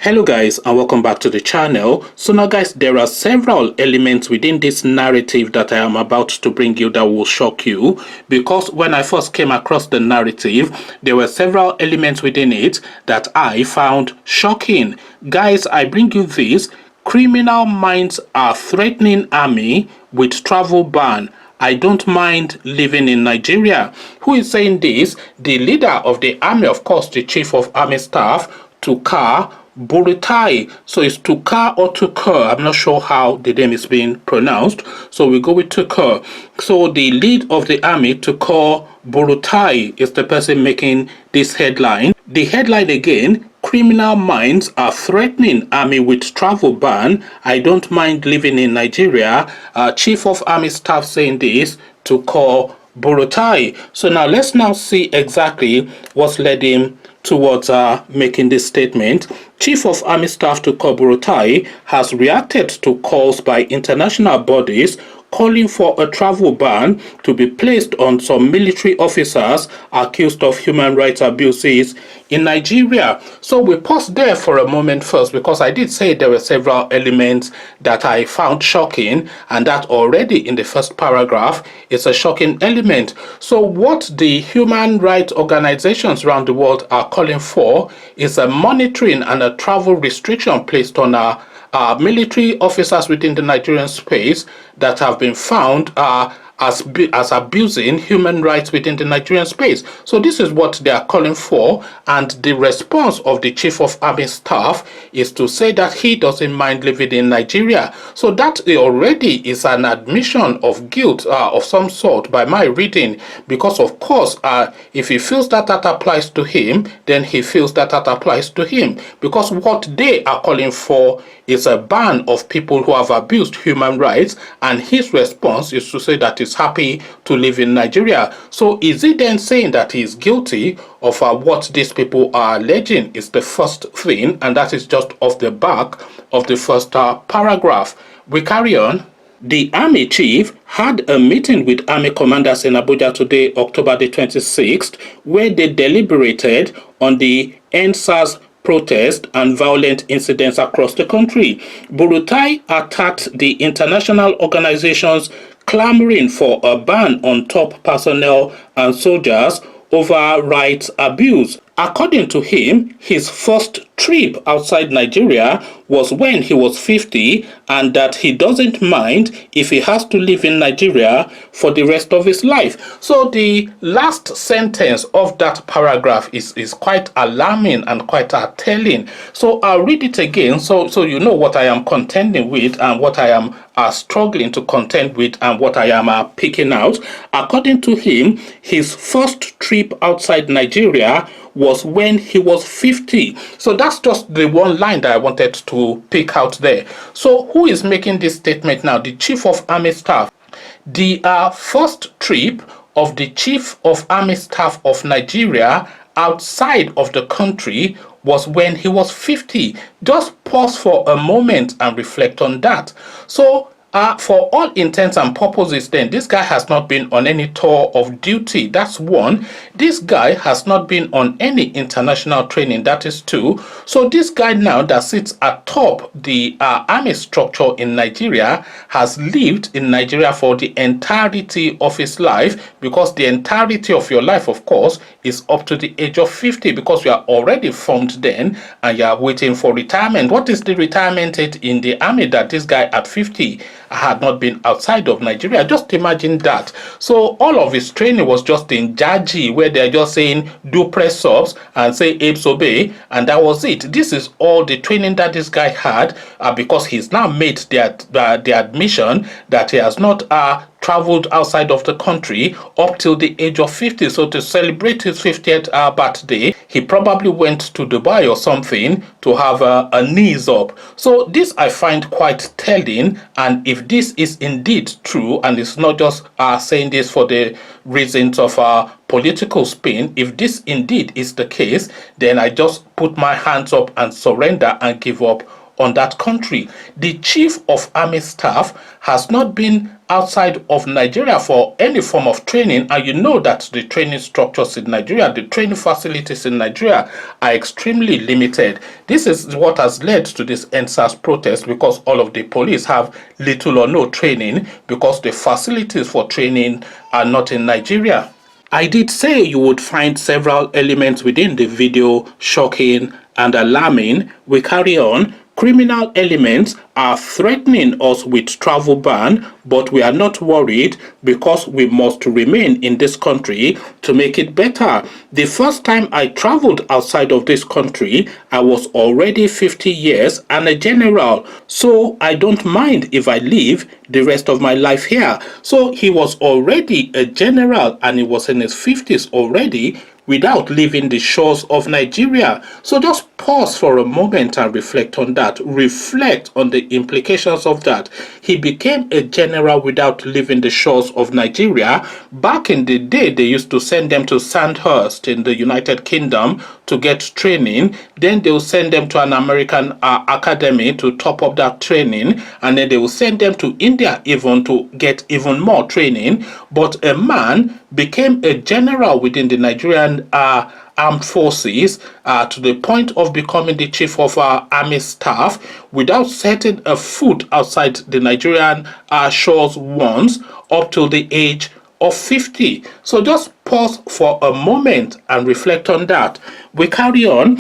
Hello guys, and welcome back to the channel. So now guys, there are several elements within this narrative that I am about to bring you that will shock you, because when I first came across the narrative, there were several elements within it that I found shocking. Guys, I bring you this: criminal minds are threatening army with travel ban. I don't mind living in Nigeria. Who is saying this? The leader of the army, of course, the chief of army staff, Buratai. So it's Tuka or Tukur. I'm not sure how the name is being pronounced. So we go with Tukur. So the lead of the army, Tukur Buratai, is the person making this headline. The headline again: criminal minds are threatening army with travel ban. I don't mind living in Nigeria. Chief of army staff saying this to call Buratai. So now let's now see exactly what's led him towards making this statement. Chief of Army Staff to Buratai has reacted to calls by international bodies calling for a travel ban to be placed on some military officers accused of human rights abuses in Nigeria. So we pause there for a moment first, because I did say there were several elements that I found shocking, and that already in the first paragraph is a shocking element. So what the human rights organizations around the world are calling for is a monitoring and a travel restriction placed on military officers within the Nigerian space that have been found as abusing human rights within the Nigerian space. So this is what they are calling for, and the response of the chief of army staff is to say that he doesn't mind living in Nigeria. So that already is an admission of guilt of some sort by my reading, because of course if he feels that that applies to him, then he feels that that applies to him, because what they are calling for is a ban of people who have abused human rights, and his response is to say that he's happy to live in Nigeria. So is he then saying that he's guilty of what these people are alleging? Is the first thing, and that is just off the back of the first paragraph. We carry on. The army chief had a meeting with army commanders in Abuja today, October the 26th, where they deliberated on the NSAS protest and violent incidents across the country. Buratai attacked the international organizations clamoring for a ban on top personnel and soldiers over rights abuse. According to him, his first trip outside Nigeria was when he was 50, and that he doesn't mind if he has to live in Nigeria for the rest of his life. So the last sentence of that paragraph is quite alarming and quite telling. So I'll read it again so you know what I am contending with, and what I am struggling to contend with, and what I am picking out. According to him, his first trip outside Nigeria was when he was 50. So that's just the one line that I wanted to pick out there. So who is making this statement now? The chief of army staff. The first trip of the chief of army staff of Nigeria outside of the country was when he was 50. Just pause for a moment and reflect on that. So for all intents and purposes, then, this guy has not been on any tour of duty. That's one. This guy has not been on any international training. That is two. So this guy now that sits atop the army structure in Nigeria has lived in Nigeria for the entirety of his life, because the entirety of your life, of course, is up to the age of 50, because you are already formed then and you are waiting for retirement. What is the retirement age in the army that this guy at 50 had not been outside of Nigeria? Just imagine that. So all of his training was just in Jaji, where they're just saying do press ups and say apes obey, and that was it. This is all the training that this guy had, because he's now made the admission that he has not traveled outside of the country up till the age of 50. So to celebrate his 50th birthday, he probably went to Dubai or something to have a knees up. So this I find quite telling, and if this is indeed true, and it's not just saying this for the reasons of political spin, if this indeed is the case, then I just put my hands up and surrender and give up on that country. The chief of army staff has not been outside of Nigeria for any form of training, and you know that the training structures in Nigeria, the training facilities in Nigeria are extremely limited. This is what has led to this NSAS protest, because all of the police have little or no training, because the facilities for training are not in Nigeria. I did say you would find several elements within the video shocking and alarming. We carry on. Criminal elements are threatening us with travel ban, but we are not worried because we must remain in this country to make it better. The first time I traveled outside of this country, I was already 50 years and a general, so I don't mind if I live the rest of my life here. So he was already a general and he was in his 50s already, without leaving the shores of Nigeria. So just pause for a moment and reflect on that. Reflect on the implications of that. He became a general without leaving the shores of Nigeria. Back in the day, they used to send them to Sandhurst in the United Kingdom to get training. Then they will send them to an American academy to top up that training. And then they will send them to India even to get even more training. But a man became a general within the Nigerian armed forces to the point of becoming the chief of our army staff without setting a foot outside the Nigerian shores once, up till the age of 50. So just pause for a moment and reflect on that. We carry on.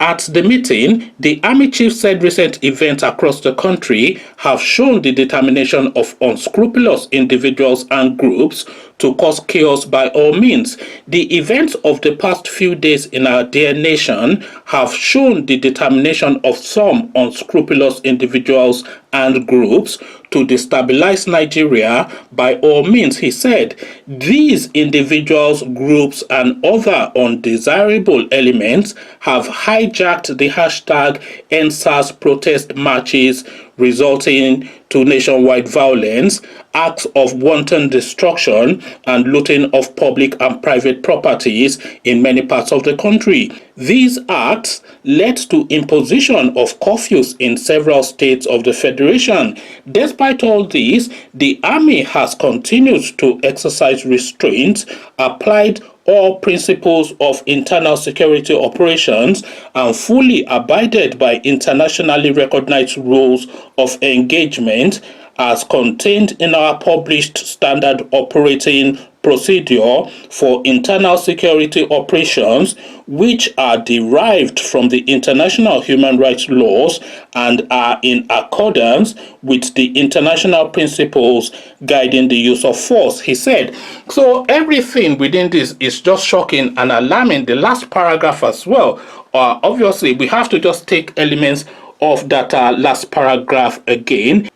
At the meeting, the Army Chief said recent events across the country have shown the determination of unscrupulous individuals and groups to cause chaos by all means. The events of the past few days in our dear nation have shown the determination of some unscrupulous individuals and groups to destabilize Nigeria by all means, he said. These individuals, groups, and other undesirable elements have hijacked the hashtag NSAS protest marches, resulting to nationwide violence, acts of wanton destruction, and looting of public and private properties in many parts of the country. These acts led to imposition of curfews in several states of the Federation. Despite all this, the Army has continued to exercise restraints, applied all principles of internal security operations, and fully abided by internationally recognized rules of engagement as contained in our published standard operating procedure for internal security operations, which are derived from the international human rights laws and are in accordance with the international principles guiding the use of force, he said. So everything within this is just shocking and alarming. The last paragraph as well. Obviously, we have to just take elements of that last paragraph again.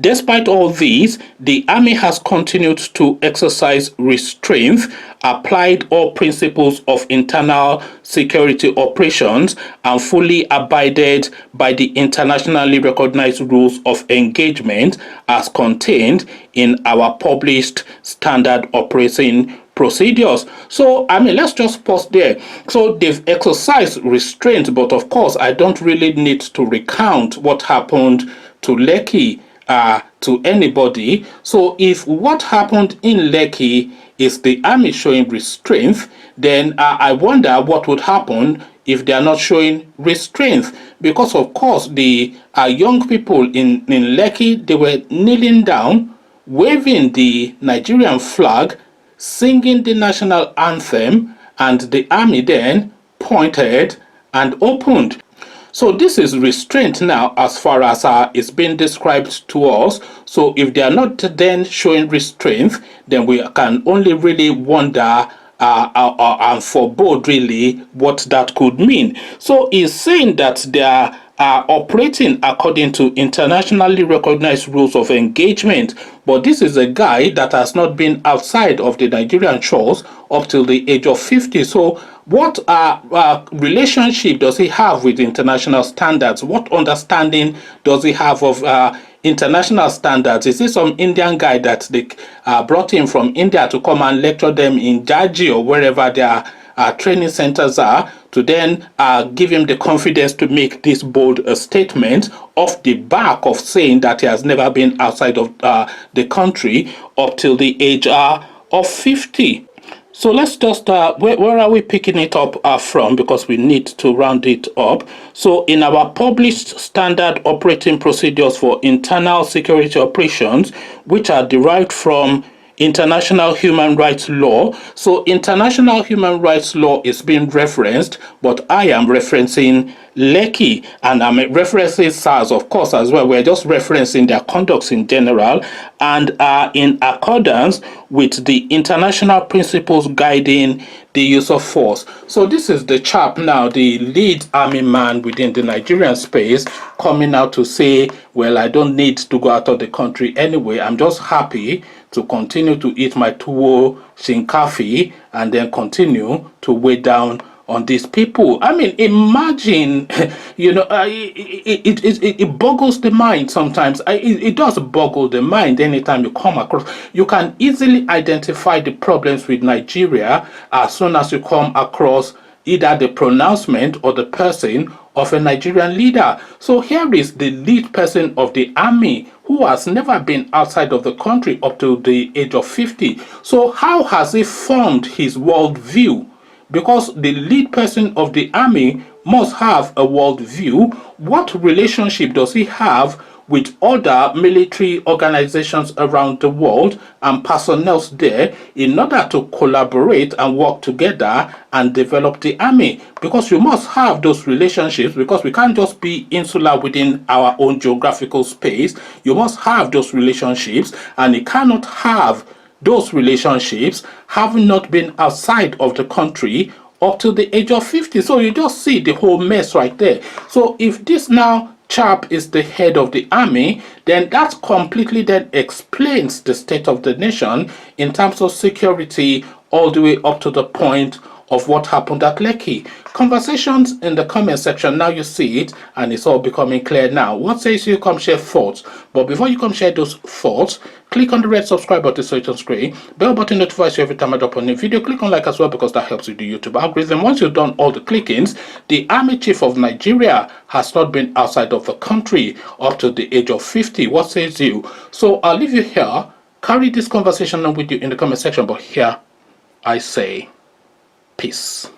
Despite all these, the Army has continued to exercise restraint, applied all principles of internal security operations, and fully abided by the internationally recognized rules of engagement as contained in our published standard operating procedures. So, I mean, let's just pause there. So, they've exercised restraint, but of course, I don't really need to recount what happened to Lekki to anybody. So if what happened in Lekki is the Army showing restraint, then I wonder what would happen if they are not showing restraint. Because of course the young people in Lekki, they were kneeling down, waving the Nigerian flag, singing the national anthem, and the Army then pointed and opened. So this is restraint now as far as it's been described to us. So if they are not then showing restraint, then we can only really wonder and forebode really what that could mean. So he's saying that they are operating according to internationally recognized rules of engagement. But this is a guy that has not been outside of the Nigerian shores up till the age of 50. So what relationship does he have with international standards? What understanding does he have of international standards? Is he some Indian guy that they brought in from India to come and lecture them in Jaji or wherever they are training centers are, to then give him the confidence to make this bold statement off the back of saying that he has never been outside of the country up till the age of 50. So let's just, where are we picking it up from? Because we need to round it up. So in our published standard operating procedures for internal security operations, which are derived from international human rights law. So international human rights law is being referenced, but I am referencing Lekki, and I'm referencing SARS, of course, as well. We're just referencing their conducts in general and are in accordance with the international principles guiding the use of force. So this is the chap now, the lead army man within the Nigerian space, coming out to say, well, I don't need to go out of the country anyway. I'm just happy to continue to eat my tuwo shinkafi and then continue to weigh down on these people. I mean, imagine, you know, it boggles the mind sometimes. It does boggle the mind anytime you come across. You can easily identify the problems with Nigeria as soon as you come across either the pronouncement or the person of a Nigerian leader. So here is the lead person of the army who has never been outside of the country up to the age of 50. So how has he formed his worldview? Because the lead person of the army must have a worldview. What relationship does he have with other military organizations around the world and personnel there in order to collaborate and work together and develop the army? Because you must have those relationships, because we can't just be insular within our own geographical space. You must have those relationships, and you cannot have those relationships having not been outside of the country up to the age of 50. So you just see the whole mess right there. So if this now chap is the head of the army, then that completely then explains the state of the nation in terms of security all the way up to the point of what happened at Lekki. Conversations in the comment section, now you see it and it's all becoming clear now. What says you come share thoughts? But before you come share those thoughts, click on the red subscribe button so it's on screen. Bell button notifies you every time I drop a new video. Click on like as well because that helps with the YouTube algorithm. Once you've done all the clickings, the Army Chief of Nigeria has not been outside of the country up to the age of 50. What says you? So I'll leave you here. Carry this conversation on with you in the comment section, but here I say peace.